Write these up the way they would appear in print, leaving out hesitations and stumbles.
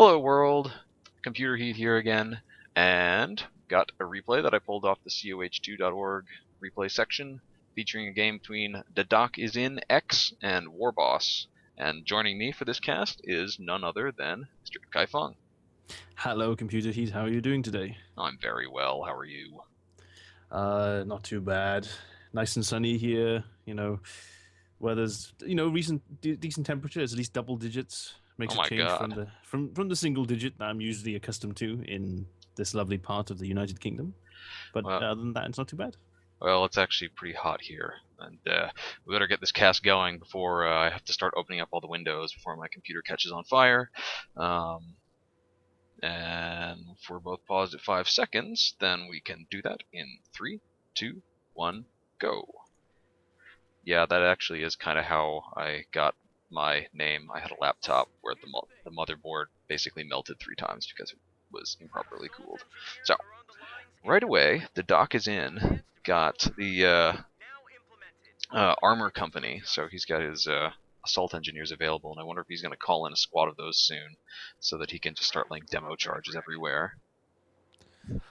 Hello world, Computer Heat here again, and got a replay that I pulled off the COH2.org replay section featuring a game between DaDokisinX and WarBoss. And joining me for this cast is none other than Mr. IpKaiFung. Hello, Computer Heat. How are you doing today? I'm very well, how are you? Not too bad. Nice and sunny here. Weather's recent decent temperatures, at least double digits. Oh Makes a my change god. from the single digit that I'm usually accustomed to in this lovely part of the United Kingdom. But Well, other than that, it's not too bad. well, it's actually pretty hot here, and we better get this cast going before I have to start opening up all the windows before my computer catches on fire. Um, And if we're both paused at 5 seconds, then we can do that in 3, 2, 1, go. Yeah, that actually is kind of how I got my name. I had a laptop where the motherboard basically melted 3 times because it was improperly cooled. So, right away, the dock is in. Got the armor company, so he's got his assault engineers available, and I wonder if he's going to call in a squad of those soon so that he can just start laying demo charges everywhere.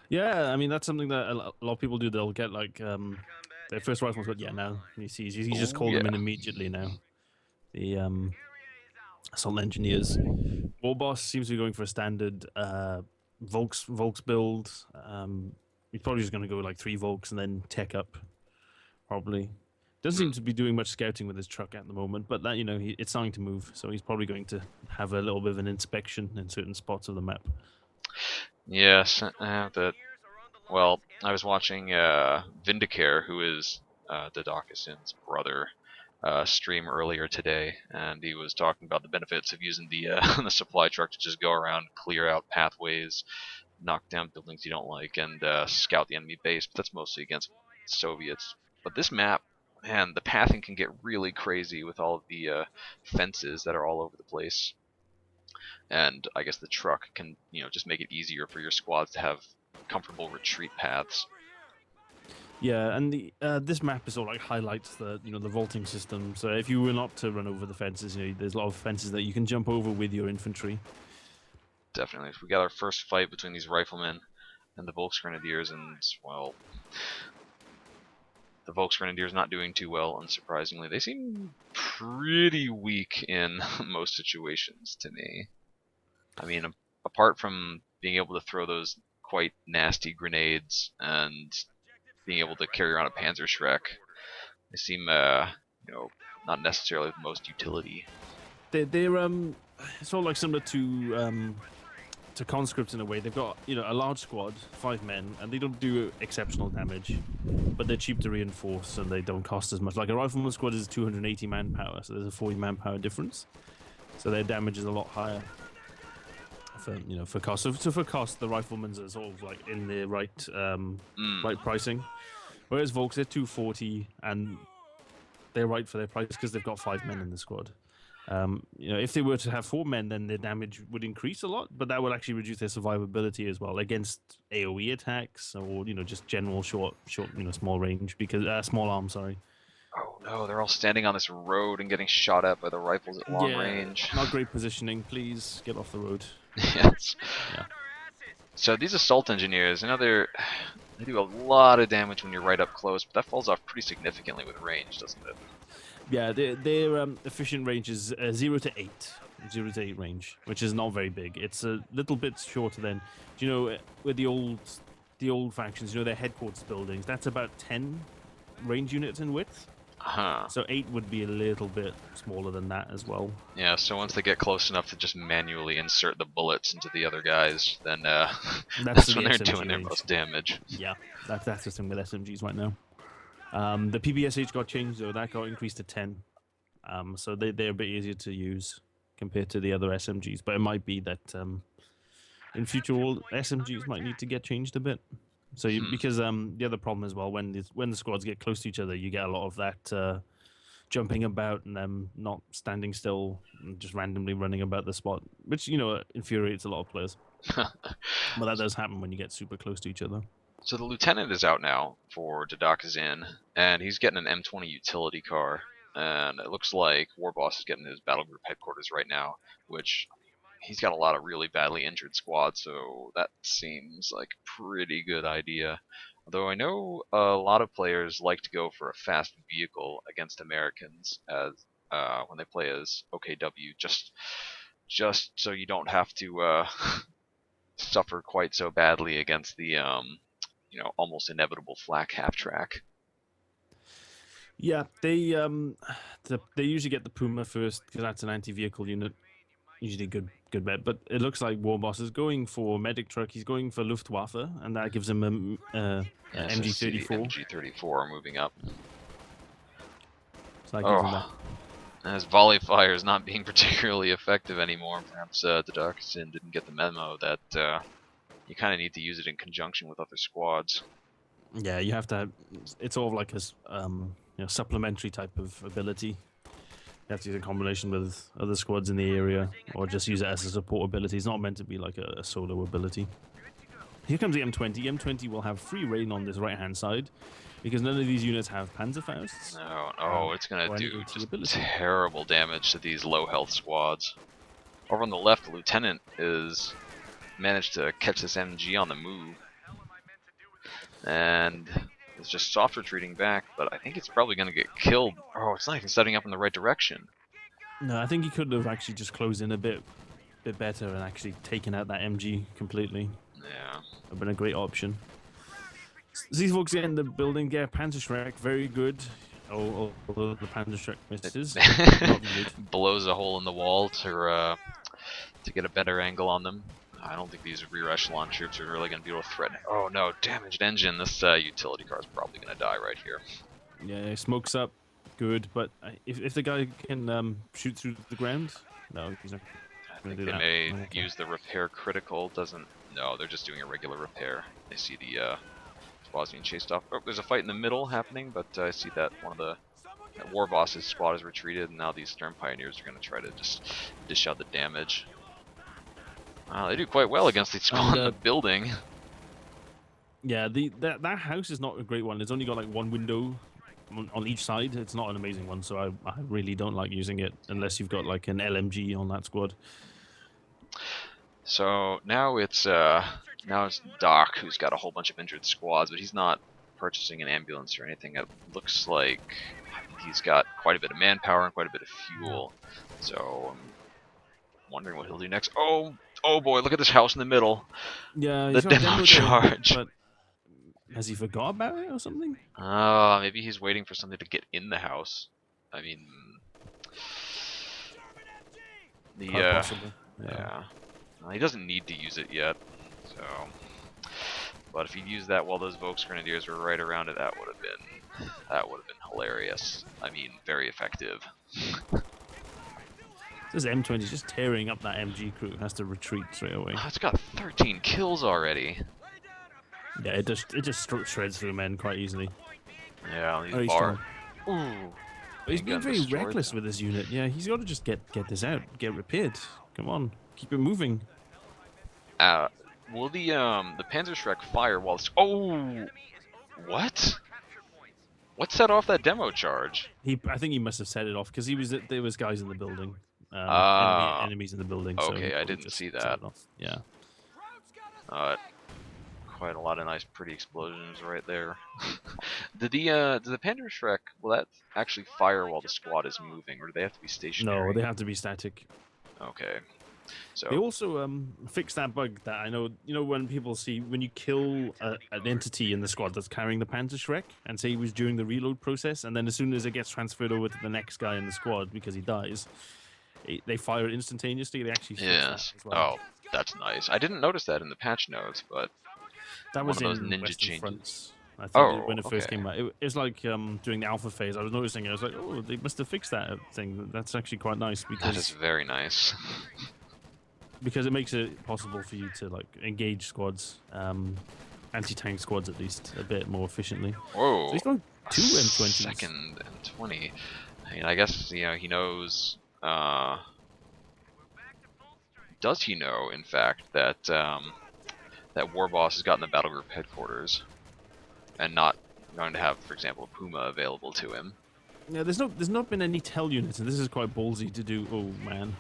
Yeah, I mean that's something that a lot of people do. They'll get like their first rifle's got now. He's just Oh called them in yeah. immediately now. The assault engineers. WarBoss seems to be going for a standard Volks build. He's probably just going to go like 3 Volks and then tech up, probably. Doesn't seem to be doing much scouting with his truck at the moment, but that it's starting to move, so he's probably going to have a little bit of an inspection in certain spots of the map. Yes, well, I was watching Vindicare, who is Dadokisin's brother, stream earlier today, and he was talking about the benefits of using the the supply truck to just go around, clear out pathways, knock down buildings you don't like, and scout the enemy base. But that's mostly against Soviets. But this map, man, the pathing can get really crazy with all of the fences that are all over the place. And I guess the truck can, just make it easier for your squads to have comfortable retreat paths. Yeah, and the this map is sort of like highlights the vaulting system. So if you were not to run over the fences, there's a lot of fences that you can jump over with your infantry. Definitely, if we got our first fight between these riflemen and the Volksgrenadiers, and well, the Volksgrenadiers not doing too well, unsurprisingly. They seem pretty weak in most situations to me. I mean, apart from being able to throw those quite nasty grenades and being able to carry around a Panzerschreck, they seem, not necessarily the most utility. They're sort of like similar to conscripts in a way. They've got a large squad, 5 men, and they don't do exceptional damage, but they're cheap to reinforce and they don't cost as much. Like a rifleman squad is 280 manpower, so there's a 40 manpower difference. So their damage is a lot higher for cost. So for cost, the riflemen's are sort of like in the right pricing, whereas Volks they're 240 and they're right for their price because they've got 5 men in the squad. If they were to have 4 men, then their damage would increase a lot, but that would actually reduce their survivability as well against AOE attacks or just general short, small range because small arm. Sorry. Oh no, they're all standing on this road and getting shot at by the rifles at long Yeah, range. not great positioning. Please get off the road. Yes. Yeah. So these assault engineers, they do a lot of damage when you're right up close, but that falls off pretty significantly with range, doesn't it? Yeah, their efficient range is 0 to 8, 0 to 8 range, which is not very big. It's a little bit shorter than, with the old factions, their headquarters buildings. That's about 10 range units in width. Huh. So 8 would be a little bit smaller than that as well. Yeah, so once they get close enough to just manually insert the bullets into the other guys, then That's that's the when they're SMG doing their range. most damage. Yeah, that's the thing with SMGs right now. The PPSH got changed though; that got increased to 10. So they're a bit easier to use compared to the other SMGs. But it might be that in future all SMGs might need to get changed a bit. So because the other problem as well when the squads get close to each other, you get a lot of that jumping about and them not standing still, and just randomly running about the spot, which infuriates a lot of players. But that does happen when you get super close to each other. So the lieutenant is out now for Dadokizin, and he's getting an M20 utility car, and it looks like WarBoss is getting his battle group headquarters right now, which he's got a lot of really badly injured squads, so that seems like a pretty good idea. Although I know a lot of players like to go for a fast vehicle against Americans as when they play as OKW, just so you don't have to suffer quite so badly against the almost inevitable flak half track. Yeah, they usually get the Puma first because that's an anti-vehicle unit. Usually good bet. But it looks like WarBoss is going for medic truck. He's going for Luftwaffe, and that gives him a Yes, I see the MG34. MG34 moving up. So that gives him that. Oh, as volley fire is not being particularly effective anymore, perhaps DaDokisin didn't get the memo that you kind of need to use it in conjunction with other squads. Yeah, you have to have, it's sort of like a supplementary type of ability. You have to use a combination with other squads in the area, or just use it as a support ability. It's not meant to be like a solo ability. Here comes the M20. M20 will have free reign on this right-hand side, because none of these units have Panzerfausts. No, it's going to do just terrible damage to these low health squads. Over on the left, the lieutenant is managed to catch this MG on the move. And it's just soft retreating back, but I think it's probably going to get killed. Oh, it's not even setting up in the right direction. No, I think he could have actually just closed in a bit better and actually taken out that MG completely. Yeah. Would have been a great option. These folks get in the building, get Panzerschreck, very good. Although the Panzerschreck misses. Blows a hole in the wall to get a better angle on them. I don't think these rear echelon troops are really going to be able to threaten. Oh no, damaged engine. This utility car is probably going to die right here. Yeah, smokes up. Good, but if the guy can shoot through the ground, no, he's not. I think they may use the repair critical. No, they're just doing a regular repair. They see the squad's being chased off. Oh, there's a fight in the middle happening, but I see that one of the WarBoss's squad has retreated, and now these Stern Pioneers are going to try to just dish out the damage. Wow, they do quite well against the squad in the building. Yeah, that house is not a great one. It's only got like one window on each side. It's not an amazing one, so I really don't like using it unless you've got like an LMG on that squad. So now it's Doc who's got a whole bunch of injured squads, but he's not purchasing an ambulance or anything. It looks like he's got quite a bit of manpower and quite a bit of fuel. So I'm wondering what he'll do next. Oh boy, look at this house in the middle. Yeah, the demo charge. But has he forgot about it or something? Maybe he's waiting for something to get in the house. I mean, yeah. Well, he doesn't need to use it yet. So, but if he'd used that while those Volksgrenadiers were right around it, that would have been hilarious. I mean, very effective. This M20 is just tearing up that MG crew. It has to retreat straight away. Oh, it's got 13 kills already. Yeah, it just shreds through men quite easily. Yeah, he's Ooh. But he's being very reckless with his unit. Yeah, he's got to just get this out, get repaired. Come on, keep it moving. Will the Panzerschreck fire while it's... Oh! What? What set off that demo charge? I think he must have set it off because there was guys in the building. Enemies in the building. Okay, so I didn't see that. Yeah. Quite a lot of nice, pretty explosions right there. Did the Panzerschreck, will that actually fire while the squad is moving, or do they have to be stationary? No, they have to be static. Okay. So they also fixed that bug that I know. You know when people see when you kill an entity in the squad that's carrying the Panzerschreck, and say he was during the reload process, and then as soon as it gets transferred over to the next guy in the squad because he dies, they fire it instantaneously. They actually fix that as well. Oh, that's nice. I didn't notice that in the patch notes, but that was one of in those ninja Western changes. Fronts. I think when it first came out, it was like during the alpha phase. I was noticing it. I was like, oh, they must have fixed that thing. That's actually quite nice because that is very nice. Because it makes it possible for you to like engage squads, anti-tank squads at least, a bit more efficiently. Whoa! So he's going 2 M20s. Second M20. I mean, I guess he knows. Does he know, in fact, that that WarBoss has gotten the battle group headquarters, and not going to have, for example, a Puma available to him? Yeah, there's not been any tell units, and this is quite ballsy to do. Oh man.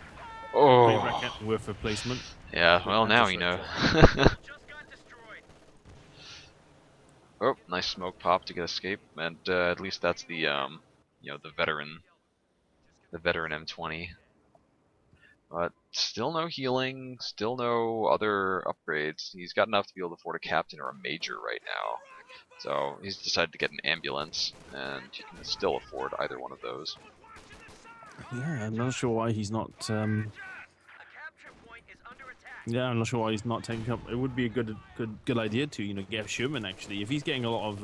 Great Oh, racket worth replacement. yeah. Good Well, now you anti-strike know. shot. Oh, nice smoke pop to get escape, and at least that's the veteran M20. But still no healing, still no other upgrades. He's got enough to be able to afford a captain or a major right now. So he's decided to get an ambulance, and he can still afford either one of those. Yeah, I'm not sure why he's not. Yeah, I'm not sure why he's not taking up. It would be a good idea to get Sherman actually. If he's getting a lot of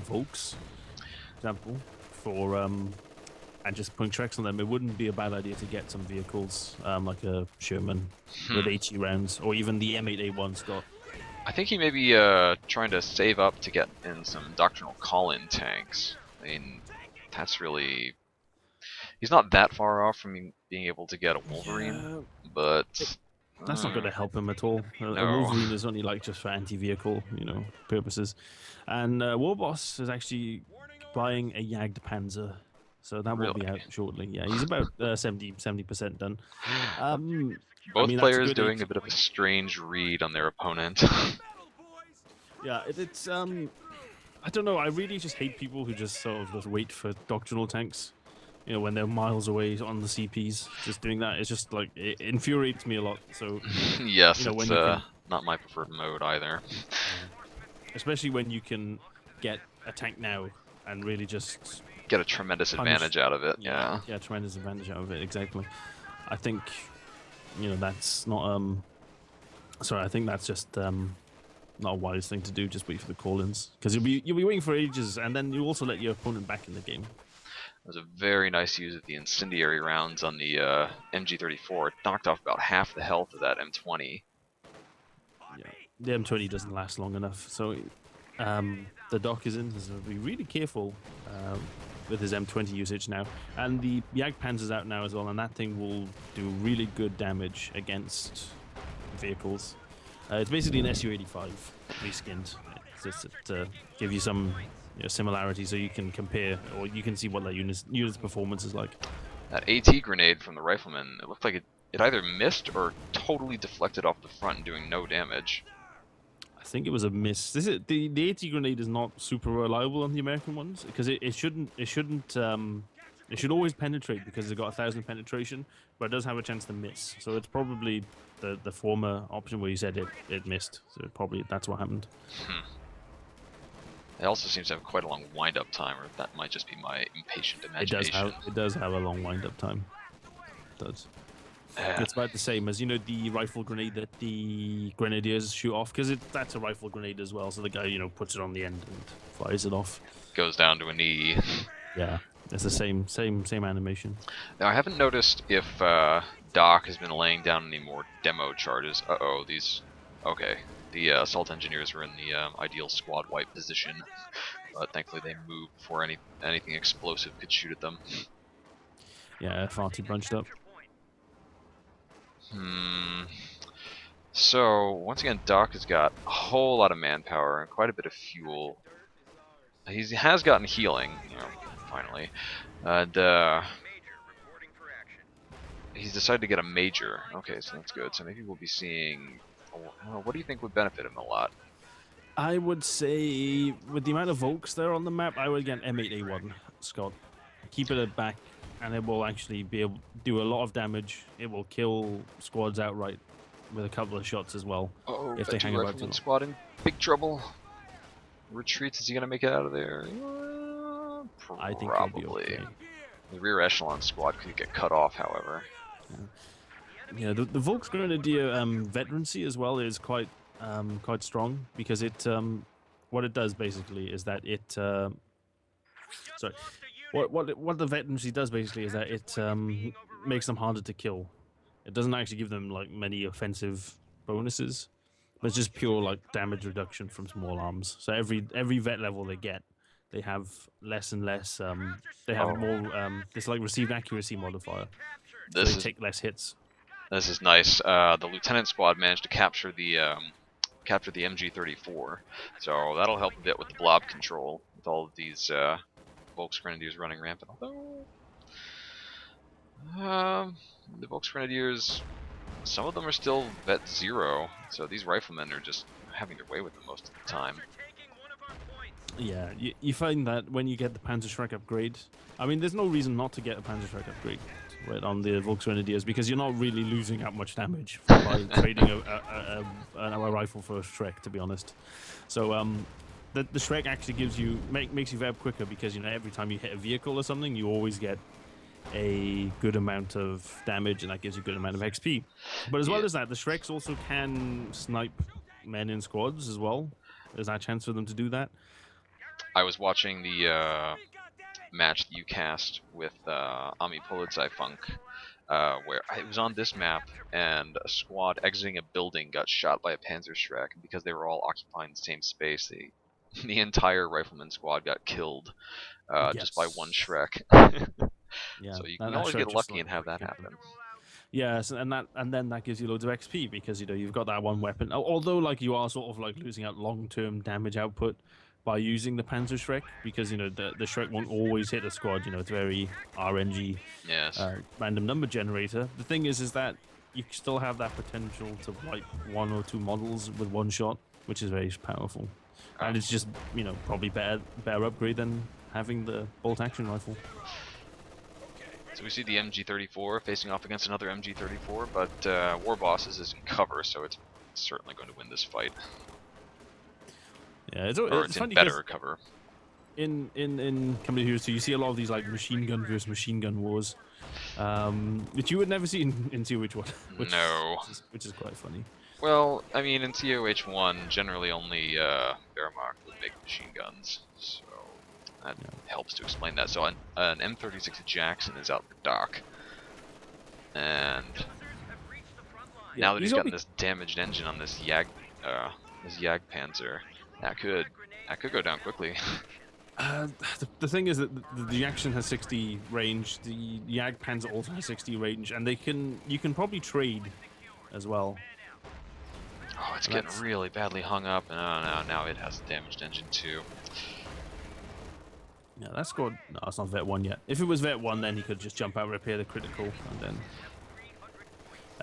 Volks, for example, for and just putting tracks on them, it wouldn't be a bad idea to get some vehicles like a Sherman with Hmm. 80 rounds, or even the M8A1 Scott. I think he may be trying to save up to get in some doctrinal call-in tanks. I mean, that's really he's not that far off from being able to get a Wolverine, Yeah, but that's not going to help him at all. A no. Wolverine is only like just for anti-vehicle, purposes. And WarBoss is actually buying a Jagd Panzer, so that will Really. be out shortly. Yeah, he's about 70% done. I Both mean, that's a players good doing age. a bit of a strange read on their opponent. Yeah, it's I don't know. I really just hate people who just sort of just wait for doctrinal tanks. When they're miles away on the CPs, just doing that, it's just like it infuriates me a lot. So, Yes, it's when you can, not my preferred mode either. yeah, especially when you can get a tank now and really just Get a tremendous punish, advantage out of it, yeah, yeah. yeah, tremendous advantage out of it. Exactly. I think that's not sorry. I think that's just not a wise thing to do. Just wait for the call-ins because you'll be waiting for ages, and then you also let your opponent back in the game. It was a very nice use of the incendiary rounds on the MG34. It knocked off about half the health of that M20. Yeah, the M20 doesn't last long enough, so the DaDokisinX has to be really careful with his M20 usage now. And the Jagdpanzer's out now as well, and that thing will do really good damage against vehicles. It's basically an SU-85 reskinned. It's just to give you some similarity, so you can compare, or you can see what that unit's performance is like. That AT grenade from the rifleman, it looked like it either missed or totally deflected off the front, doing no damage. I think it was a miss. This is the AT grenade is not super reliable on the American ones because it shouldn't it should always penetrate because it's got 1,000 penetration, but it does have a chance to miss. So it's probably the former option where you said it missed. So probably that's what happened. Hmm. It also seems to have quite a long wind-up time, or that might just be my impatient imagination. It does have a long wind up time. It does. Uh, It's about the same as the rifle grenade that the grenadiers shoot off because that's a rifle grenade as well. So the guy puts it on the end and fires it off. goes down to a knee. Yeah, it's the same animation. Now, I haven't noticed if Doc has been laying down any more demo charges. Uh-oh, these... Okay, the assault engineers were in the ideal squad wipe position, but thankfully they moved before anything explosive could shoot at them. Yeah, far too bunched up. Hmm. So, once again, Doc has got a whole lot of manpower and quite a bit of fuel. He has gotten healing, finally. And, he's decided to get a major. Okay, so that's good. So maybe we'll be seeing... what do you think would benefit him a lot? I would say with the amount of Volks there on the map, I would get M8A1 Scott. Keep it at back, and it will actually be able to do a lot of damage. It will kill squads outright with a couple of shots as well. Oh, if they hang about too Rifleman long. squad in big trouble. Retreats, is he gonna make it out of there? I think he'll be Probably. okay. The rear echelon squad could get cut off, however. Yeah, the Volks Grenadier veterancy as well is quite strong because what it does basically is that it sorry what the veterancy does basically is that it makes them harder to kill. It doesn't actually give them like many offensive bonuses, but it's just pure like damage reduction from small arms. So every vet level they get, they have less and less. They have more. It's like received accuracy modifier. So they take less hits. This is nice. The lieutenant squad managed to capture the MG34, so that'll help a bit with the blob control with all of these Volks Grenadiers running rampant. Although, the Volksgrenadiers, some of them are still vet 0, so these riflemen are just having their way with them most of the time. Yeah, you find that when you get the Panzerschreck upgrade, I mean, there's no reason not to get a Panzerschreck upgrade right, on the Volksgrenadiers, because you're not really losing that much damage by trading a rifle for a Shrek, to be honest. So the Shrek actually gives you makes you verb quicker, because every time you hit a vehicle or something, you always get a good amount of damage, and that gives you a good amount of XP. But as well as that, the Shreks also can snipe men in squads as well. There's that chance for them to do that. I was watching the match that you cast with IpKaiFung, where it was on this map, and a squad exiting a building got shot by a Panzerschreck, and because they were all occupying the same space, the entire rifleman squad got killed just by one Shrek. Yeah, so you can always get lucky and have that happen. Yes, and then that gives you loads of XP, because you've got that one weapon. Although you are sort of losing out long-term damage output by using the Panzerschreck, because the Shrek won't always hit a squad. It's very RNG, yes, random number generator. The thing is that you still have that potential to wipe 1 or 2 models with one shot, which is very powerful. And it's just probably better upgrade than having the bolt action rifle. So we see the MG34 facing off against another MG34, but WarBoss is in cover, so it's certainly going to win this fight. Yeah, it's in better cover. In Computer Heroes 2, you see a lot of these machine gun versus machine gun wars, which you would never see in COH1. Which is quite funny. Well, I mean, in COH1, generally only Wehrmacht would make machine guns, so that helps to explain that. So an M36 Jackson is out for Doc, and now that he's gotten this damaged engine on this Jagdpanzer, that could go down quickly. The thing is that the Jackson has 60 range, the Jagdpanzer also has 60 range, and you can probably trade as well. Oh, it's getting really badly hung up, and now it has a damaged engine too. Yeah, that squad. No, it's not Vet 1 yet. If it was Vet 1, then he could just jump out, repair the critical, and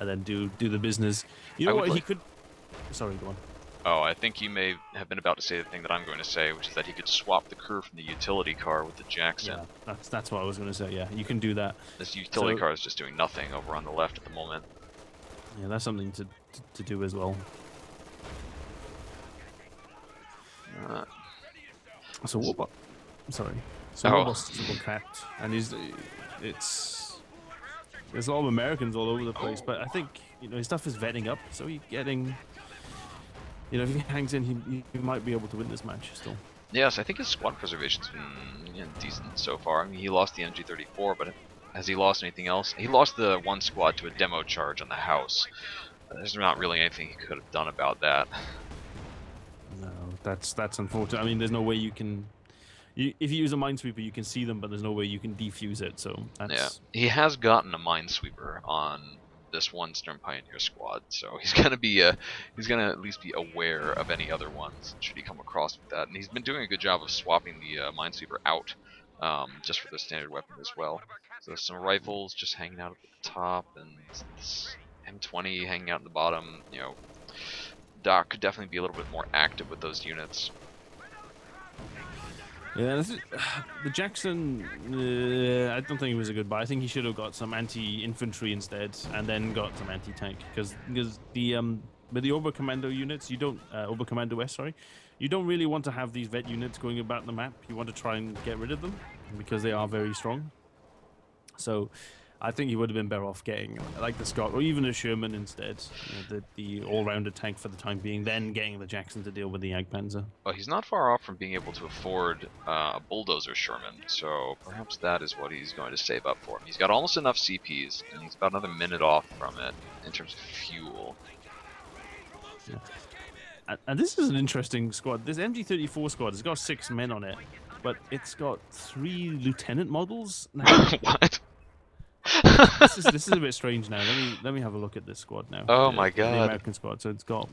then do the business. You know what? He could. Sorry, go on. Oh, I think you may have been about to say the thing that I'm going to say, which is that he could swap the crew from the utility car with the Jackson. Yeah, that's what I was going to say. Yeah, you can do that. This utility car is just doing nothing over on the left at the moment. Yeah, that's something to do as well. So WarBoss. Sorry. So WarBoss is double capped, and there's a lot of Americans all over the place, but I think his stuff is vetting up, so he's getting. If he hangs in, he might be able to win this match still. Yes, I think his squad preservation's been decent so far. I mean, he lost the MG34, but has he lost anything else? He lost the one squad to a demo charge on the house. There's not really anything he could have done about that. No, that's unfortunate. I mean, there's no way you can. If you use a Minesweeper, you can see them, but there's no way you can defuse it. So that's... Yeah, he has gotten a Minesweeper on this one Stern Pioneer squad, so he's gonna at least be aware of any other ones should he come across with that. And he's been doing a good job of swapping the Minesweeper out just for the standard weapon as well. So there's some rifles just hanging out at the top, and this M20 hanging out at the bottom. Doc could definitely be a little bit more active with those units. Yeah, the Jackson, I don't think it was a good buy. I think he should have got some anti-infantry instead, and then got some anti-tank, because the with the Oberkommando units, you don't Oberkommando S, sorry, you don't really want to have these vet units going about the map. You want to try and get rid of them because they are very strong. So I think he would have been better off getting the Scott or even a Sherman instead, the all-rounder tank for the time being, then getting the Jackson to deal with the Jagdpanzer. Well, he's not far off from being able to afford a bulldozer Sherman, so perhaps that is what he's going to save up for. He's got almost enough CPs, and he's about another minute off from it in terms of fuel. Yeah. And this is an interesting squad. This MG34 squad has got 6 men on it, but it's got 3 lieutenant models now. What? This is a bit strange now. Let me have a look at this squad now. Oh my god. The American squad. So it's got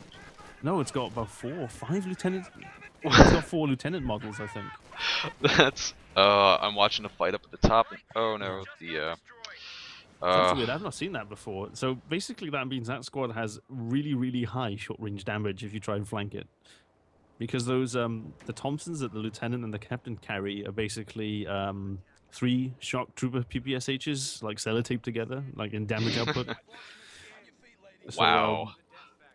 about 4 or 5 lieutenants. It's got 4 lieutenant models, I think. That's I'm watching a fight up at the top, and oh no, That's Uh, weird. I've not seen that before. So basically, that means that squad has really, really high short range damage if you try and flank it. Because those the Thompsons that the lieutenant and the captain carry are basically three shock trooper PPSHs like sellotaped together, like in damage output. So wow. yeah,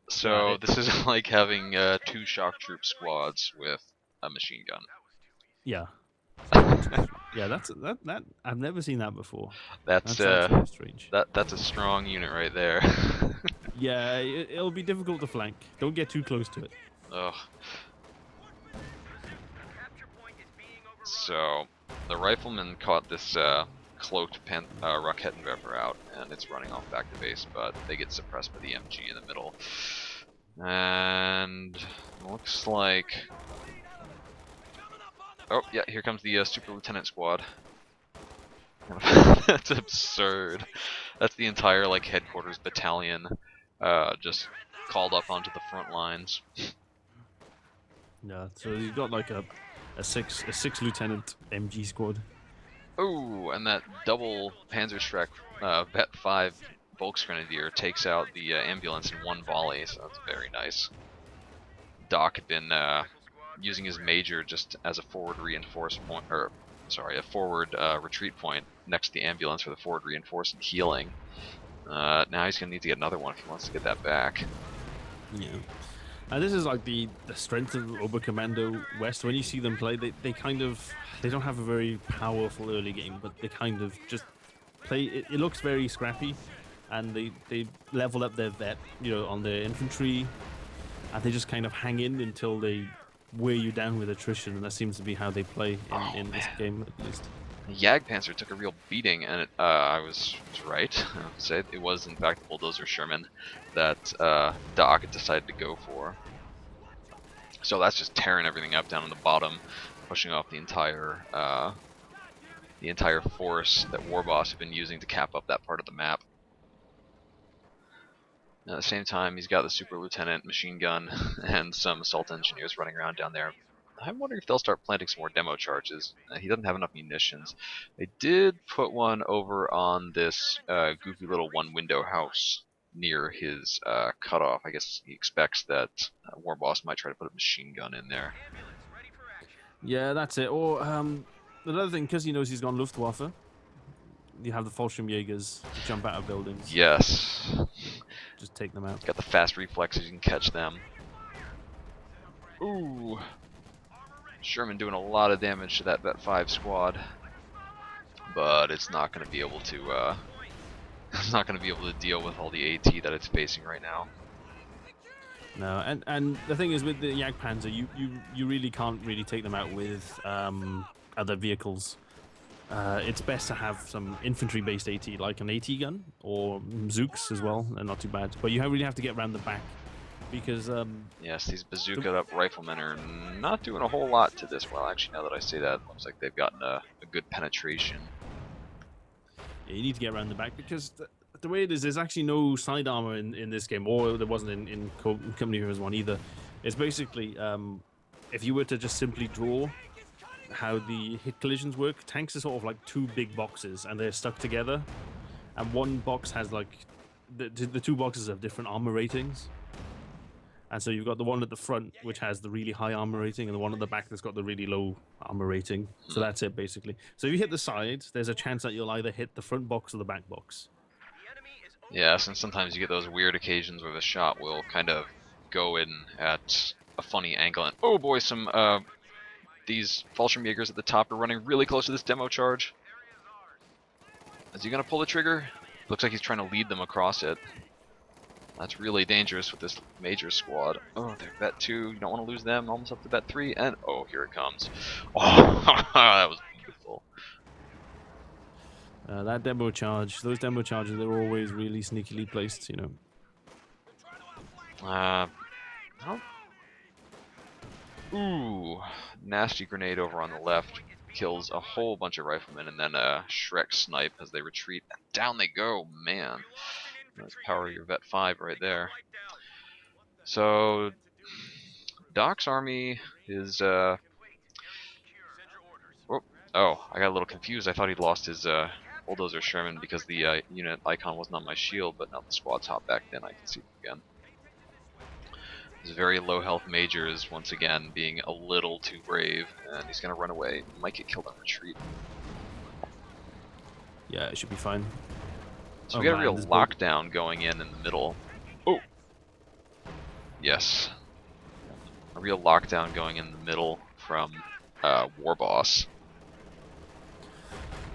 So this is like having two shock troop squads with a machine gun. yeah. So yeah, that I've never seen that before. That's That's actually strange. that's a strong unit right there. Yeah, it'll be difficult to flank. Don't get too close to it. Ugh. So the rifleman caught this cloaked Rakettenwerfer out, and it's running off back to base, but they get suppressed by the MG in the middle. And looks like, oh yeah, here comes the Super Lieutenant squad. That's absurd. That's the entire like headquarters battalion, just called up onto the front lines. Yeah, so you've got like a six lieutenant MG squad. Oh, and that double Panzerschreck Vet 5 Volksgrenadier takes out the ambulance in one volley, so that's very nice. Doc had been using his major just as a forward reinforce point, or sorry, a forward retreat point next to the ambulance for the forward reinforce and healing. Now he's gonna need to get another one if he wants to get that back. Yeah. And this is like the strength of Oberkommando West. When you see them play, they kind of they don't have a very powerful early game, but they kind of just play. It looks very scrappy, and they level up their vet, on their infantry, and they just kind of hang in until they wear you down with attrition, and that seems to be how they play in this game at least. Jagdpanzer took a real beating, and I was right. Say it was in fact the bulldozer Sherman that Doc had decided to go for. So that's just tearing everything up down on the bottom, pushing off the entire force that WarBoss had been using to cap up that part of the map. And at the same time, he's got the Super Lieutenant machine gun and some assault engineers running around down there. I'm wondering if they'll start planting some more demo charges. He doesn't have enough munitions. They did put one over on this goofy little one-window house near his cutoff. I guess he expects that WarBoss might try to put a machine gun in there. Yeah, that's it. Or another thing, because he knows he's gone Luftwaffe, you have the Fallschirmjägers to jump out of buildings. Yes. Just take them out. Got the fast reflexes, you can catch them. Ooh. Sherman doing a lot of damage to that Vet 5 squad, but it's not going to be able to. It's not going to be able to deal with all the AT that it's facing right now. No, and the thing is with the Jagdpanzer, you really can't really take them out with other vehicles. It's best to have some infantry-based AT, like an AT gun or Zooks as well. They're not too bad, but you really have to get around the back. Because yes, these bazooka-up riflemen are not doing a whole lot to this. Well, actually, now that I say that, it looks like they've gotten a good penetration. Yeah, you need to get around the back because the way it is, there's actually no side armor in this game, or there wasn't in Company Heroes 1 either. It's basically if you were to just simply draw how the hit collisions work, tanks are sort of like two big boxes and they're stuck together, and one box has like the two boxes have different armor ratings. And so you've got the one at the front, which has the really high armor rating, and the one at the back that's got the really low armor rating. So that's it, basically. So if you hit the side, there's a chance that you'll either hit the front box or the back box. Yes, and sometimes you get those weird occasions where the shot will kind of go in at a funny angle. And oh boy, some these Fallschirmjägers at the top are running really close to this demo charge. Is he going to pull the trigger? Looks like he's trying to lead them across it. That's really dangerous with this major squad. Oh, they're Vet 2. You don't want to lose them. Almost up to Vet 3. And, oh, here it comes. Oh, that was beautiful. That demo charge, those demo charges, they're always really sneakily placed, Oh. Ooh, nasty grenade over on the left. Kills a whole bunch of riflemen, and then a Shrek snipe as they retreat. And down they go, man. That's power your Vet 5 right there. So, Doc's army is, oh, I got a little confused. I thought he'd lost his bulldozer Sherman because the unit icon wasn't on my shield, but now the squad's hop back in, I can see them again. His very low health major is once again being a little too brave, and he's gonna run away. He might get killed on retreat. Yeah, it should be fine. So we got a real lockdown going in the middle. Oh! Yes. A real lockdown going in the middle from WarBoss.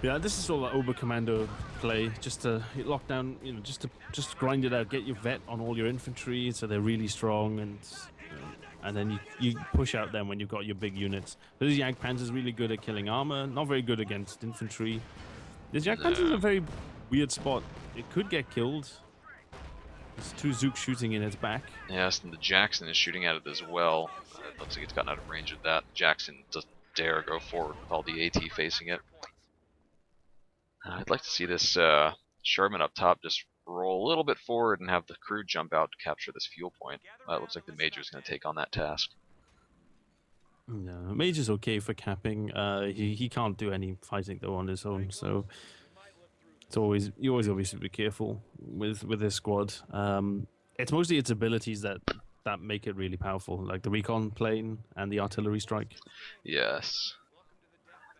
Yeah, this is all that Ober Commando play, just to lock down, just grind it out, get your vet on all your infantry so they're really strong, and then you push out them when you've got your big units. This Jagdpanzer really good at killing armor, not very good against infantry. This Jagdpanzer is a very weird spot. It could get killed. There's 2 Zooks shooting in its back. Yes, and the Jackson is shooting at it as well. It looks like it's gotten out of range of that. Jackson doesn't dare go forward with all the AT facing it. I'd like to see this Sherman up top just roll a little bit forward and have the crew jump out to capture this fuel point. It looks like the Major's going to take on that task. No, Major's okay for capping. He can't do any fighting though on his own, so you always obviously be careful with this squad. It's mostly its abilities that make it really powerful, like the recon plane and the artillery strike. Yes.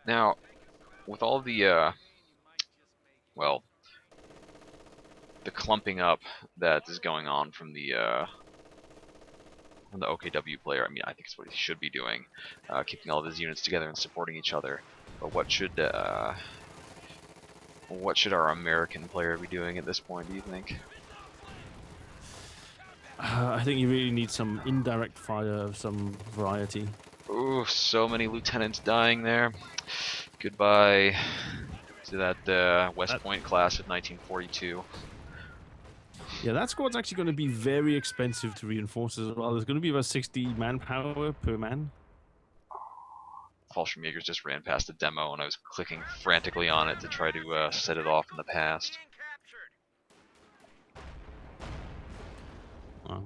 Now, with all the well, the clumping up that is going on from the OKW player, I mean, I think it's what he should be doing, keeping all of his units together and supporting each other. But what should our American player be doing at this point, do you think? I think you really need some indirect fire of some variety. Ooh, so many lieutenants dying there. Goodbye to that West Point class of 1942. Yeah, that squad's actually going to be very expensive to reinforce as well. There's going to be about 60 manpower per man. Fallschirmjägers just ran past the demo, and I was clicking frantically on it to try to set it off in the past. Oh.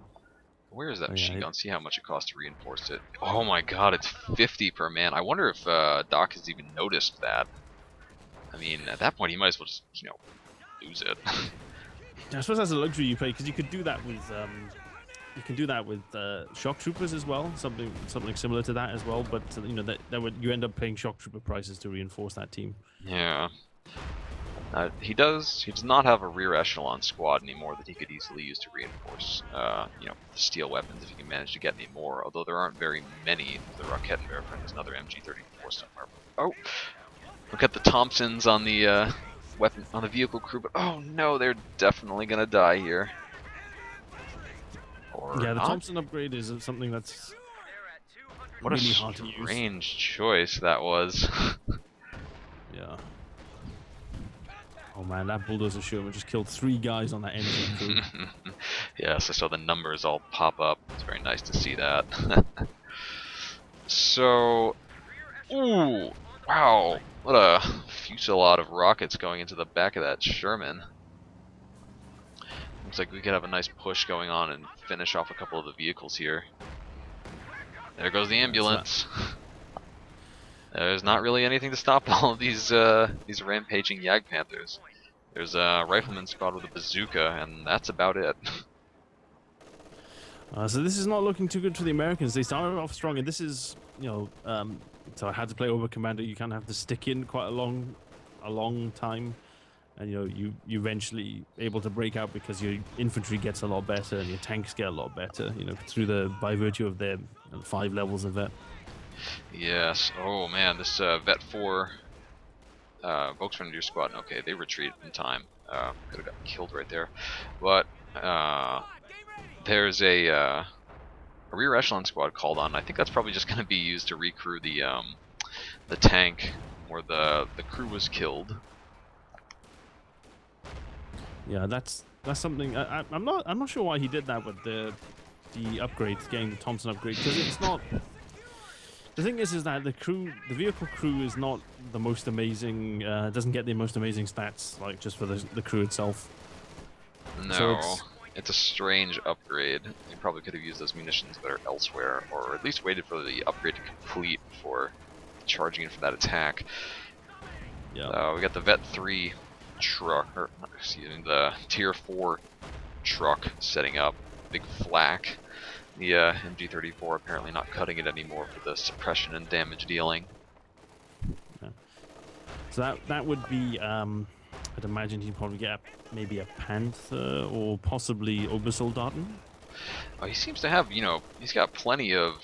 Where is that machine gun? See how much it costs to reinforce it. Oh my god, it's 50 per man. I wonder if Doc has even noticed that. I mean, at that point, he might as well just, lose it. I suppose that's a luxury you pay, because you could do that with shock troopers as well, something similar to that as well. But you end up paying shock trooper prices to reinforce that team. Yeah. He does not have a rear echelon squad anymore that he could easily use to reinforce, the steel weapons if he can manage to get any more. Although there aren't very many. The Rakettenwerfer is another MG-34 somewhere. Oh, look at the Thompsons on the vehicle crew. But oh no, they're definitely gonna die here. Or yeah, the not? Thompson upgrade is something that's what really a hard to use. strange choice that was. Yeah. Oh man, that bulldozer Sherman just killed 3 guys on that engine crew. Yes, I saw the numbers all pop up. It's very nice to see that. So, ooh, wow, what a fusillade of rockets going into the back of that Sherman. Looks like we could have a nice push going on and finish off a couple of the vehicles here. There goes the ambulance. There's not really anything to stop all of these rampaging Jagdpanthers. There's a rifleman squad with a bazooka, and that's about it. So this is not looking too good for the Americans. They started off strong, and this is, so I had to play over Commander. You kind of have to stick in quite a long time, and you eventually able to break out because your infantry gets a lot better and your tanks get a lot better. By virtue of their 5 levels of vet. Yes. Oh man, this Vet 4 Volksgrenadier squad. Okay, they retreat in time. Could have got killed right there, but there's a rear echelon squad called on. I think that's probably just going to be used to recrew the tank where the crew was killed. Yeah, that's something. I'm not sure why he did that with the upgrade, getting the Thompson upgrade, because it's not. The thing is that the vehicle crew is not the most amazing. Doesn't get the most amazing stats, like just for the crew itself. No, so it's a strange upgrade. You probably could have used those munitions better elsewhere, or at least waited for the upgrade to complete before charging in for that attack. Yeah. We got the Vet 3 truck, or excuse me, the tier 4 truck setting up. Big flak. The MG34 apparently not cutting it anymore for the suppression and damage dealing. Yeah. So that would be, I'd imagine he'd probably get maybe a Panther or possibly Obersoldaten. Oh, he seems to have, he's got plenty of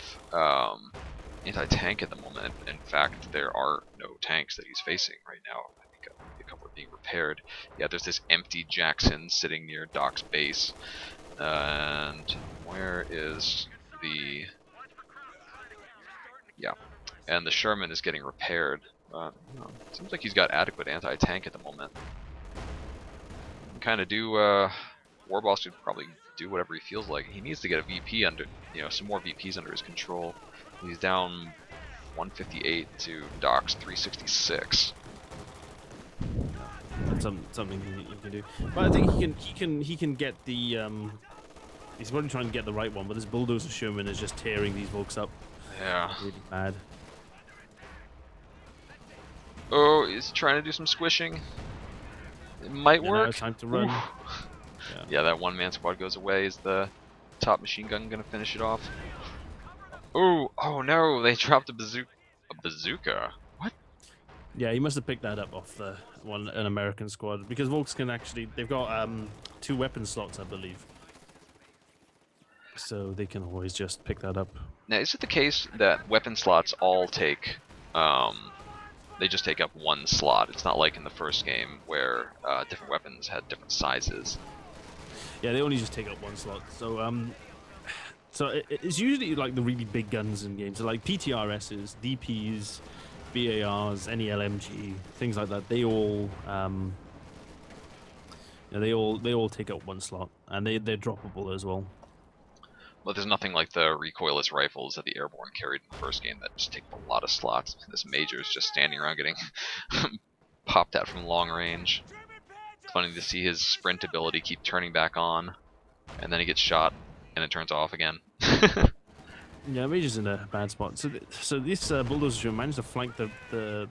anti-tank at the moment. In fact, there are no tanks that he's facing right now. I think a couple are being repaired. Yeah, there's this empty Jackson sitting near Doc's base. And where is the... Yeah, and the Sherman is getting repaired. Seems like he's got adequate anti-tank at the moment. Kind of do, WarBoss would probably do whatever he feels like. He needs to get a VP under, some more VPs under his control. He's down 158 to Doc's 366. That's something he can do. But I think he can get the he's probably trying to get the right one, but this bulldozer Sherman is just tearing these Volks up. Yeah. Really bad. Oh, he's trying to do some squishing. It might work. Now it's time to run. Yeah, that one-man squad goes away. Is the top machine gun gonna finish it off? Oh no! They dropped a bazooka. A bazooka? What? Yeah, he must have picked that up off an American squad, because Volks can actually, they've got 2 weapon slots, I believe, so they can always just pick that up. Now, is it the case that weapon slots all take they just take up one slot? It's not like in the first game where different weapons had different sizes. Yeah, they only just take up one slot. So it's usually like the really big guns in games, so like PTRSs, DPs, BARs, any LMG, things like that. They all, they all take up one slot, and they're droppable as well. But there's nothing like the recoilless rifles that the Airborne carried in the first game that just take a lot of slots. This Major is just standing around getting popped at from long range. It's funny to see his sprint ability keep turning back on, and then he gets shot, and it turns off again. Yeah, Major's in a bad spot. So this bulldozer managed to flank the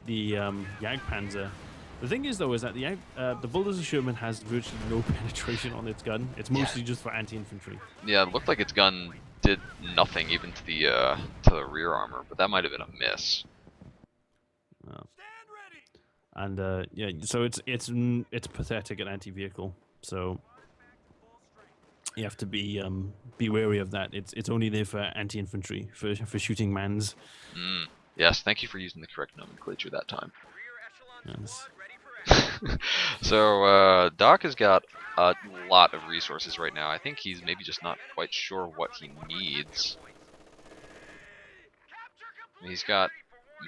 Jagdpanzer. The thing is, though, is that the bulldozer Sherman has virtually no penetration on its gun. It's mostly just for anti-infantry. Yeah, it looked like its gun did nothing even to the rear armor, but that might have been a miss. And yeah, so it's pathetic at anti-vehicle. So you have to be wary of that. It's only there for anti-infantry, for shooting mans. Yes, thank you for using the correct nomenclature that time. Yes. So Doc has got a lot of resources right now. I think he's maybe just not quite sure what he needs. He's got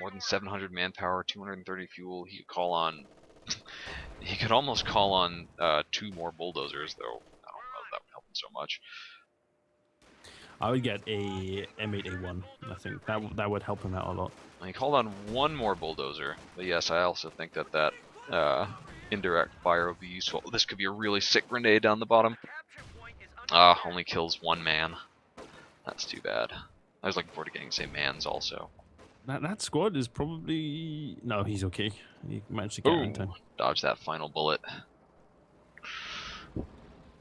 more than 700 manpower, 230 fuel. He could call on. He could almost call on 2 more bulldozers, though. I don't know if that would help him so much. I would get a M8A1. I think that would help him out a lot. He called on 1 more bulldozer, but yes, I also think that indirect fire would be useful. This could be a really sick grenade down the bottom. Only kills 1 man. That's too bad. I was looking forward to getting, say, mans also. That squad is probably... No, he's okay. He managed to get in time. Dodge that final bullet.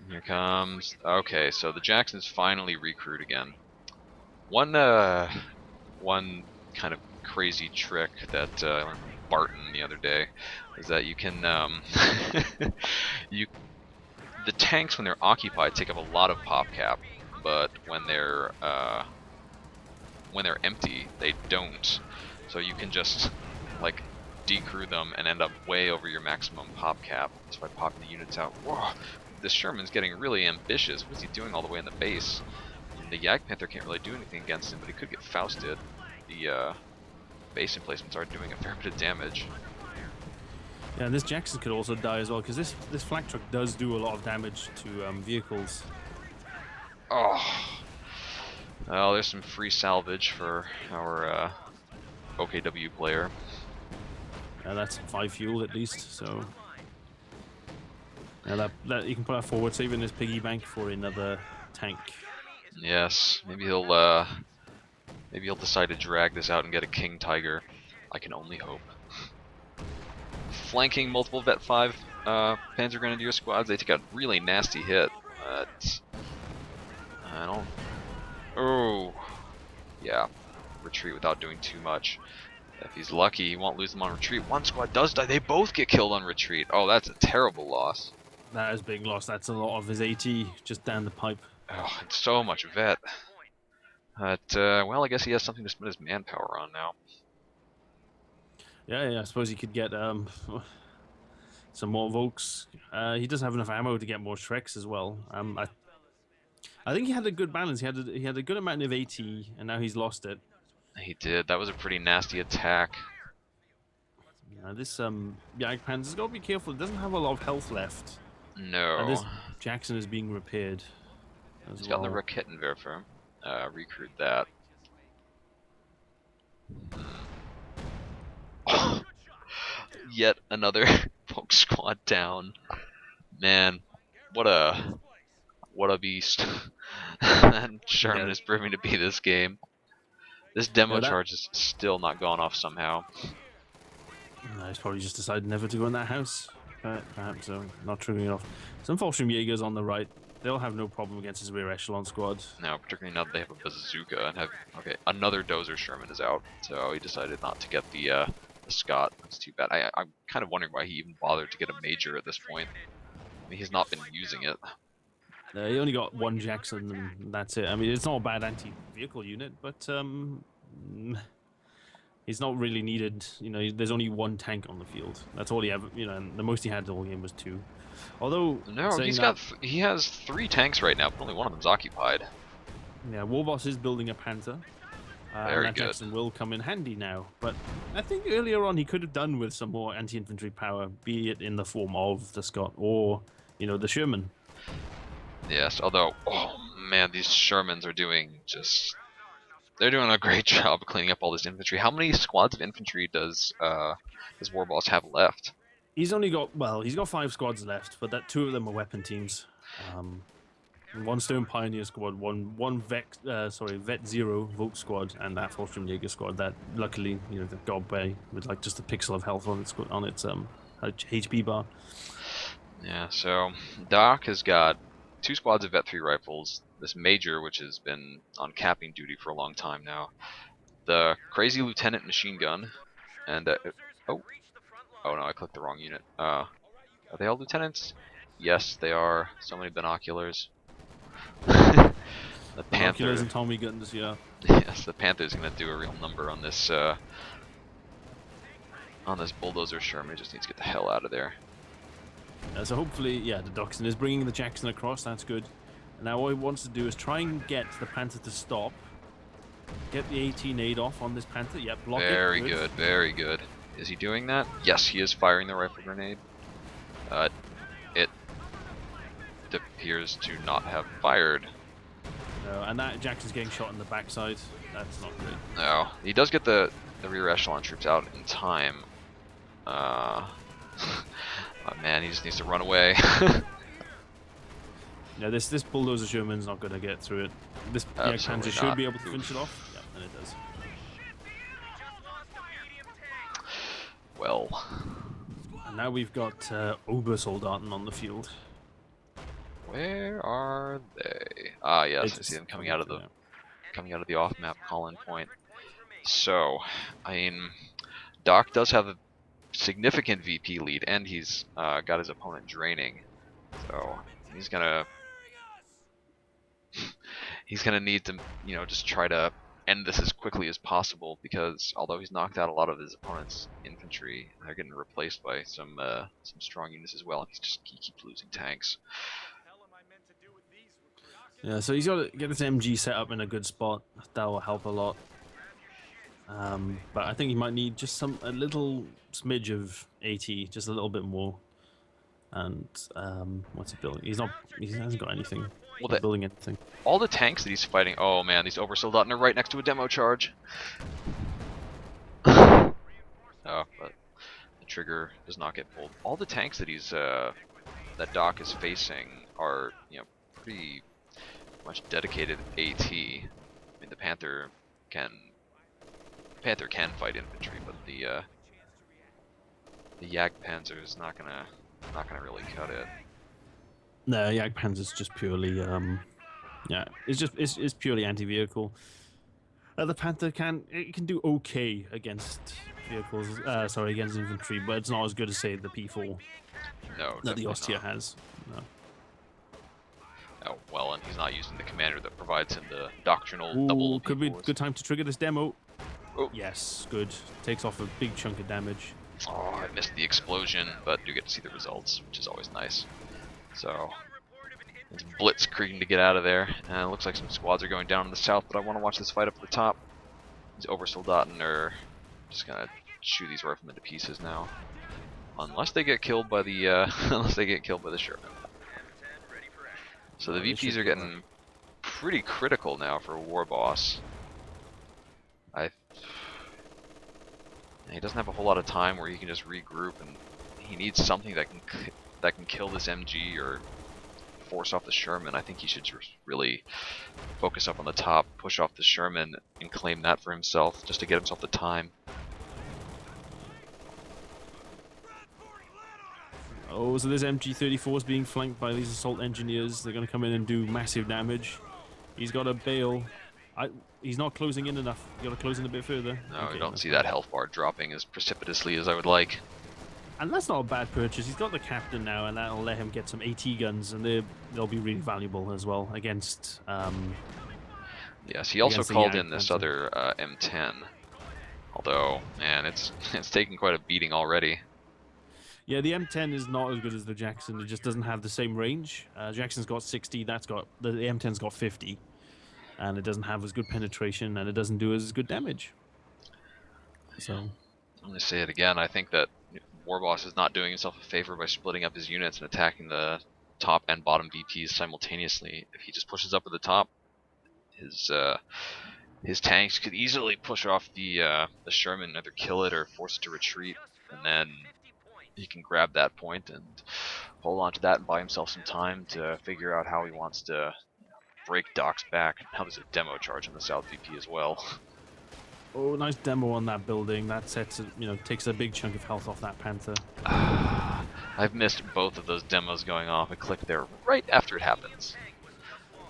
Here comes... Okay, so the Jacksons finally recruit again. One kind of crazy trick that I learned from Barton the other day is that you can... the tanks, when they're occupied, take up a lot of pop cap, but when they're empty, they don't. So you can just like decrew them and end up way over your maximum pop cap just by popping the units out. Whoa, this Sherman's getting really ambitious. What's he doing all the way in the base? And the Jagdpanther can't really do anything against him, but he could get Fausted. The base emplacements are doing a fair bit of damage. Yeah, and this Jackson could also die as well, because this flak truck does do a lot of damage to vehicles. Oh, well, there's some free salvage for our OKW player. Yeah, that's 5 fuel at least, so... Yeah, that you can put that forward, saving this piggy bank for another tank. Yes, maybe he'll decide to drag this out and get a King Tiger. I can only hope. flanking multiple Vet 5 Panzer Grenadier squads. They take a really nasty hit. But I don't. Oh, yeah. Retreat without doing too much. If he's lucky, he won't lose them on retreat. One squad does die. They both get killed on retreat. Oh, that's a terrible loss. That is big loss. That's a lot of his AT just down the pipe. Oh, and so much vet. But, well, I guess he has something to spend his manpower on now. Yeah, I suppose he could get some more Volks. He does have enough ammo to get more Shreks as well. I think he had a good balance. He had a good amount of AT, and now he's lost it. He did. That was a pretty nasty attack. Yeah, this Jagdpanzer's got to be careful. It doesn't have a lot of health left. No. And this Jackson is being repaired. He's got the Raketenwerfer. Recruit that. Yet another Volk squad down. Man, what a beast. And Sherman is proving to be this game. This demo charge is still not gone off somehow. No, he's probably just decided never to go in that house. Perhaps not triggering it off. Some Fallschirm Jaegers on the right. They'll have no problem against his rear echelon squad. No, particularly now that they have a bazooka and have. Okay, another Dozer Sherman is out, so he decided not to get the Scott. That's too bad. I'm kind of wondering why he even bothered to get a major at this point. I mean, he's not been using it. He only got one Jackson, and that's it. I mean, it's not a bad anti-vehicle unit, but he's not really needed. You know, there's only one tank on the field. That's all he ever. You know, and the most he had the whole game was 2. Although no, he has 3 tanks right now, but only one of them's occupied. Yeah, WarBoss is building a Panther. Very and that good. Jackson will come in handy now. But I think earlier on he could have done with some more anti-infantry power, be it in the form of the Scott or, you know, the Sherman. Yes, although, oh man, these Shermans are doing they're doing a great job cleaning up all this infantry. How many squads of infantry does WarBoss have left? He's only got, well, he's got 5 squads left, but 2 of them are weapon teams. One Stone Pioneer squad, one Vet 0 Volk squad, and that Fallschirm Jaeger squad that luckily, you know, that got by with like just a pixel of health on its HP bar. Yeah, so Doc has got 2 squads of Vet 3 rifles, this Major, which has been on capping duty for a long time now, the crazy Lieutenant machine gun, and oh no, I clicked the wrong unit. Are they all lieutenants? Yes, they are. So many binoculars. The Panther. Binoculars and Tommy guns, yeah. Yes, the Panther's gonna do a real number on this bulldozer Sherman. He just needs to get the hell out of there. So hopefully, yeah, the Dachshund is bringing the Jackson across. That's good. Now what he wants to do is try and get the Panther to stop. Get the 18-8 off on this Panther. Yep, block it. Very good, very good. Is he doing that? Yes, he is firing the rifle grenade. It appears to not have fired. No, and that Jackson's getting shot in the backside. That's not great. No, he does get the rear echelon troops out in time. Oh man, he just needs to run away. Yeah, this bulldozer Sherman's not going to get through it. This Panzer should be able to finish it off. Yeah, and it does. Well, and now we've got Obersoldaten on the field. Where are they? Ah, yes, I see them coming out of the off-map call-in point. So, I mean, Doc does have a significant VP lead, and he's got his opponent draining. So he's gonna need to, you know, just try to end this as quickly as possible, because although he's knocked out a lot of his opponent's infantry, they're getting replaced by some strong units as well, and he keeps losing tanks. Yeah, so he's got to get this MG set up in a good spot. That will help a lot. But I think he might need just a little smidge of AT, just a little bit more. And what's he building? He hasn't got anything. Well, He's building anything. All the tanks that he's fighting. Oh man, these Obersoldaten are right next to a demo charge. Oh, but the trigger does not get pulled. All the tanks that that Doc is facing are, you know, pretty much dedicated AT. I mean, the Panther can fight infantry, but The Jagdpanzer is not gonna really cut it. No, Jagdpanzer is just purely yeah, it's purely anti-vehicle. The Panther can do okay against vehicles, sorry, against infantry, but it's not as good as say the P4 No, that the definitely Ostia not. has. No. Oh well, and he's not using the commander that provides him the doctrinal double Ooh, could be a P4s. good time to trigger this demo. Oh, Yes, good. Takes off a big chunk of damage. oh, I missed the explosion, but do get to see the results, which is always nice. So it's blitzkrieging to get out of there, and it looks like some squads are going down in the south, but I want to watch this fight up at the top. These Obersoldaten are just gonna shoot these riflemen to pieces now, unless they get killed by the unless they get killed by the Sherman. So the Oh, they VPs should are be alright. getting pretty critical now for WarBoss. I He doesn't have a whole lot of time where he can just regroup, and he needs something that can kill this MG or force off the Sherman. I think he should just really focus up on the top, push off the Sherman, and claim that for himself, just to get himself the time. Oh, so this MG-34 is being flanked by these assault engineers. They're going to come in and do massive damage. He's got a bail. He's not closing in enough. You got to close in a bit further. No, I Okay, don't that's see fine. that health bar dropping as precipitously as I would like. And that's not a bad purchase. He's got the captain now, and that'll let him get some AT guns, and they'll be really valuable as well against Yes, he also against the called in this Jagdpanzer. other M10. Although, man, it's taking quite a beating already. Yeah, the M10 is not as good as the Jackson. It just doesn't have the same range. Jackson's got 60. The M10's got 50, and it doesn't have as good penetration, and it doesn't do as good damage. So I'm going to say it again. I think that WarBoss is not doing himself a favor by splitting up his units and attacking the top and bottom VPs simultaneously. If he just pushes up at the top, his tanks could easily push off the Sherman, either kill it or force it to retreat, and then he can grab that point and hold on to that and buy himself some time to figure out how he wants to break Doc's back. Now there's a demo charge in the South VP as well. oh, nice demo on that building. That takes a big chunk of health off that Panther. I've missed both of those demos going off. I click there right after it happens.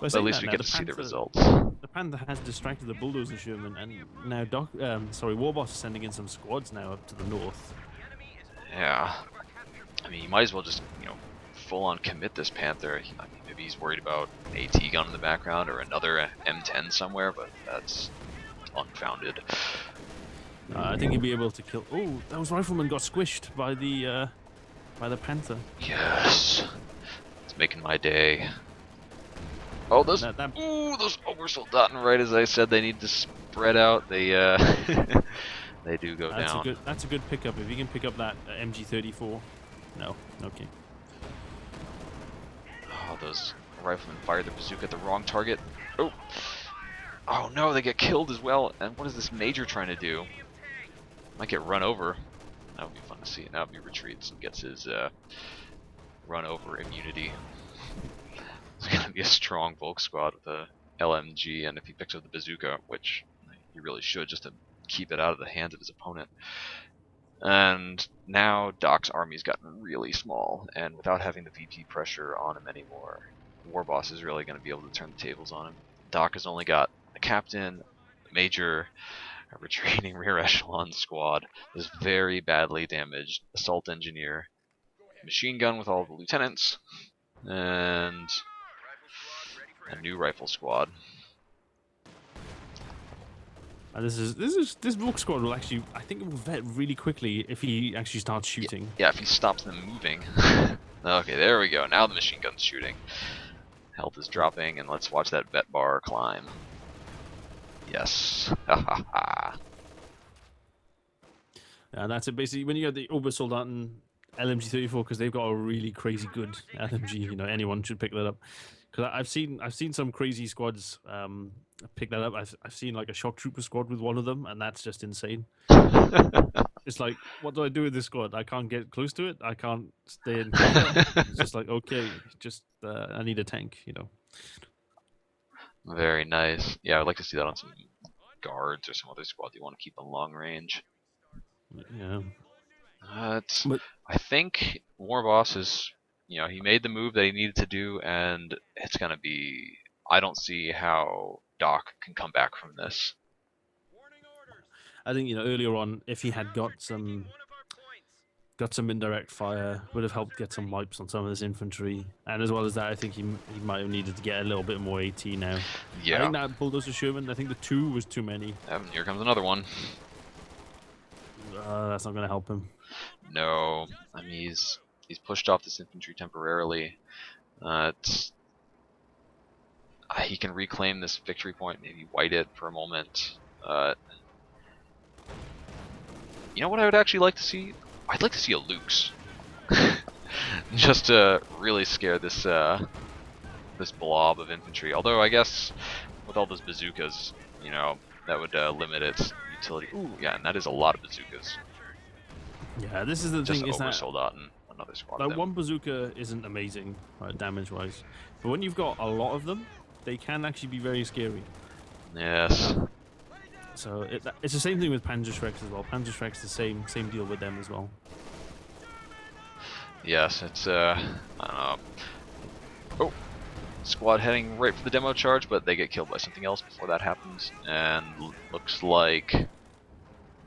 But But at saying least that we now, get to see the results. the Panther has distracted the bulldozer Sherman, and now WarBoss is sending in some squads now up to the north. Yeah. I mean, you might as well just, full on commit this Panther. I mean, maybe he's worried about an AT gun in the background or another M10 somewhere, but that's unfounded. I think he'll be able to kill. Oh, those riflemen got squished by the Panther. Yes. It's making my day. Oh, those That those Obersoldaten, right as I said they need to spread out, they they do go down. that's a good pickup if you can pick up that MG-34. No, okay. Oh, those riflemen fired the bazooka at the wrong target. Oh. Oh no, they get killed as well. And what is this major trying to do? Might get run over. That would be fun to see. Now he retreats and gets his run over immunity. It's gonna be a strong Volk squad with a LMG, and if he picks up the bazooka, which he really should, just to keep it out of the hands of his opponent. And now Doc's army's gotten really small, and without having the VP pressure on him anymore, WarBoss is really going to be able to turn the tables on him. Doc has only got a captain, a major, a retreating rear echelon squad, this very badly damaged assault engineer, machine gun with all the lieutenants, and a new rifle squad. And this Volk squad will actually, I think, it will vet really quickly if he actually starts shooting. Yeah, if he stops them moving. Okay, there we go. Now the machine gun's shooting. Health is dropping, and let's watch that vet bar climb. Yes. Ha ha ha. And that's it. Basically, when you get the Obersoldaten LMG-34, because they've got a really crazy good LMG. Anyone should pick that up. Because I've seen some crazy squads pick that up. I've seen like a shock trooper squad with one of them, and that's just insane. It's like, what do I do with this squad? I can't get close to it. I can't stay in cover. It's just like, okay, just I need a tank. Very nice. Yeah, I'd like to see that on some guards or some other squad you want to keep on long range. Yeah. But I think WarBoss is, he made the move that he needed to do, and it's gonna be. I don't see how Doc can come back from this. I think earlier on, if he had got some indirect fire, would have helped get some wipes on some of this infantry. And as well as that, I think he might have needed to get a little bit more AT now. I Yeah. think that bulldozer Sherman, I think the 2 was too many. Here comes another one. That's not going to help him. No, I mean he's pushed off this infantry temporarily. He can reclaim this victory point, maybe white it for a moment. You know what I would actually like to see? I'd like to see a Luke's, just to really scare this blob of infantry. Although I guess with all those bazookas, that would limit its utility. Ooh, yeah, and that is a lot of bazookas. Yeah, this is the Just thing, is that Oversoldaten another squad of like them. one bazooka isn't amazing damage-wise, but when you've got a lot of them, they can actually be very scary. Yes. So it's the same thing with Panzerschrecks as well. Panzerschrecks the same deal with them as well. Yes, it's I don't know. Oh, squad heading right for the demo charge, but they get killed by something else before that happens, and looks like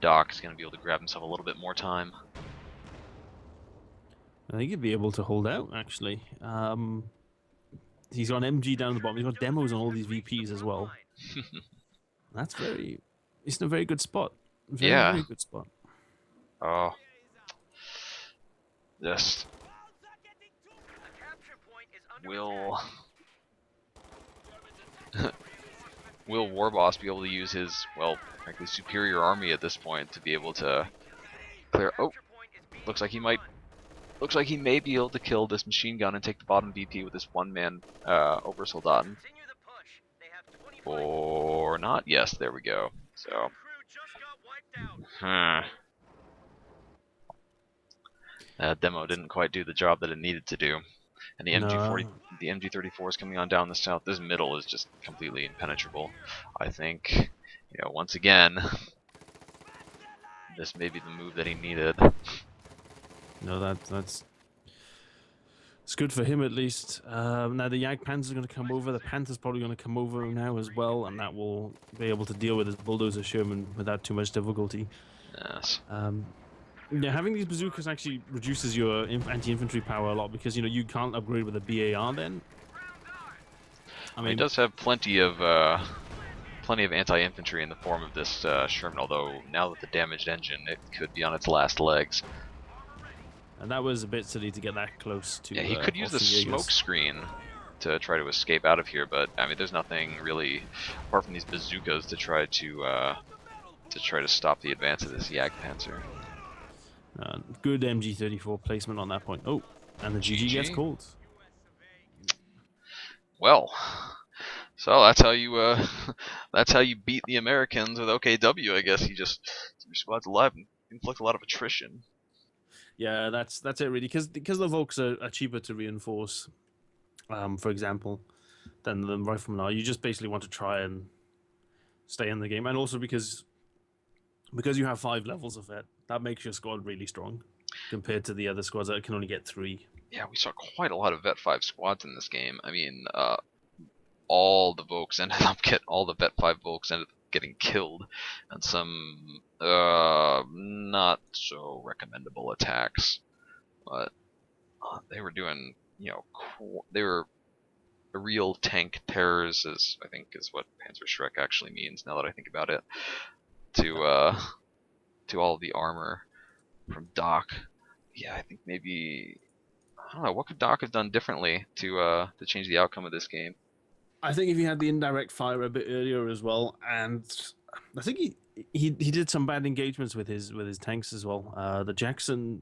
Doc is going to be able to grab himself a little bit more time. I think he'd be able to hold out actually. He's got an MG down at the bottom. He's got demos on all these VPs as well. That's He's in a very good spot. Yeah. Very good spot. Oh. Just will will WarBoss be able to use his, well, frankly, superior army at this point to be able to clear? Oh, looks like he may be able to kill this machine gun and take the bottom VP with this one-man Obersoldaten. Or not? Yes, there we go. So, that demo didn't quite do the job that it needed to do. And the the MG34 is coming on down the south. This middle is just completely impenetrable. I think, once again, this may be the move that he needed. No, that's it's good for him at least. Now the Jagdpanzer are going to come over. The Panther's probably going to come over now as well, and that will be able to deal with his bulldozer Sherman without too much difficulty. Yes. Yeah, having these bazookas actually reduces your anti-infantry power a lot because you can't upgrade with a BAR then. I mean, it does have plenty of anti-infantry in the form of this Sherman. Although now with the damaged engine, it could be on its last legs. And that was a bit silly to get that close to. Yeah, he could use the smoke screen to try to escape out of here, but I mean, there's nothing really apart from these bazookas to try to stop the advance of this Jagdpanzer. Good MG34 placement on that point. Oh, and the GG gets called. Well, so that's how you beat the Americans with OKW. I guess you just keep your squads alive and inflict a lot of attrition. Yeah, that's it really, because the Volks are cheaper to reinforce, for example, than the Riflemen are. You just basically want to try and stay in the game, and also because you have 5 levels of vet, that makes your squad really strong compared to the other squads that can only get 3. Yeah, we saw quite a lot of Vet 5 squads in this game. I mean, all the Vet 5 Volks ended up getting killed, and some not so recommendable attacks. But they were doing, they were real tank terrors, as I think is what Panzerschreck actually means. Now that I think about it, to all of the armor from Doc. Yeah, I think maybe, I don't know, what could Doc have done differently to change the outcome of this game? I think if he had the indirect fire a bit earlier as well, and I think he did some bad engagements with his tanks as well. The Jackson,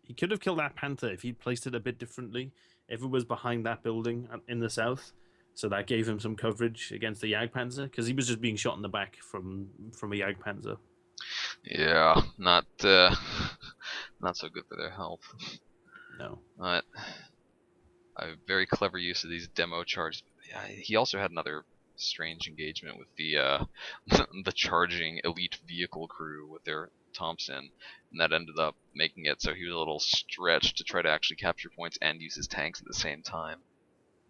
he could have killed that Panther if he placed it a bit differently. If it was behind that building in the south, so that gave him some coverage against the Jagdpanzer, because he was just being shot in the back from a Jagdpanzer. Yeah, not not so good for their health. No. But a very clever use of these demo charges. Yeah, he also had another strange engagement with the the charging elite vehicle crew with their Thompson, and that ended up making it so he was a little stretched to try to actually capture points and use his tanks at the same time.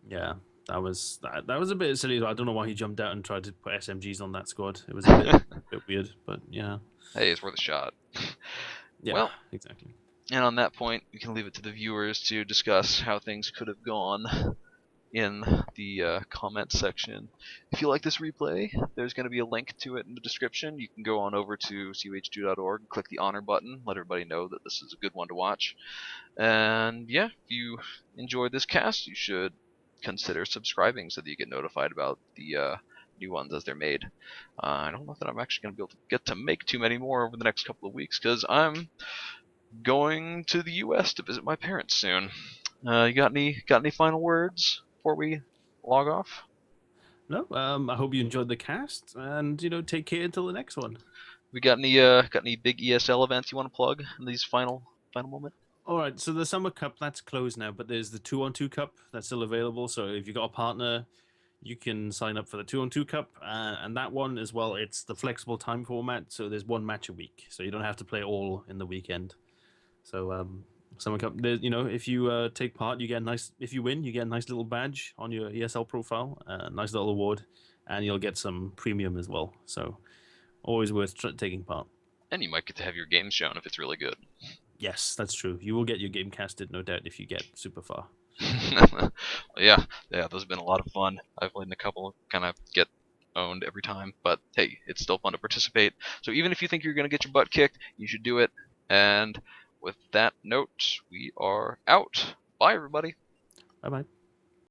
Yeah, that was a bit silly. I don't know why he jumped out and tried to put SMGs on that squad. It was a bit weird, but yeah, Hey, it's worth a shot. yeah, Well, exactly. and on that point, we can leave it to the viewers to discuss how things could have gone in the comment section. If you like this replay, there's going to be a link to it in the description. You can go on over to COH2.org and click the honor button, let everybody know that this is a good one to watch. And yeah, if you enjoyed this cast, you should consider subscribing so that you get notified about the new ones as they're made. I don't know that I'm actually going to be able to get to make too many more over the next couple of weeks because I'm going to the U.S. to visit my parents soon. You got any final words before we log off? No, I hope you enjoyed the cast, and take care until the next one. We got any big ESL events you want to plug in these final moments? All right, so the Summer Cup that's closed now, but there's the 2-on-2 Cup that's still available. So if you got a partner, you can sign up for the 2-on-2 Cup, and that one as well. It's the flexible time format, so there's one match a week, so you don't have to play all in the weekend. So Summer Cup, if you take part, you get a nice. If you win, you get a nice little badge on your ESL profile, a nice little award, and you'll get some premium as well. So always worth taking part. And you might get to have your game shown if it's really good. Yes, that's true. You will get your game casted, no doubt, if you get super far. Yeah, those have been a lot of fun. I've played in a couple, kind of get owned every time, but hey, it's still fun to participate. So even if you think you're gonna get your butt kicked, you should do it. And with that note, we are out. Bye, everybody. Bye bye.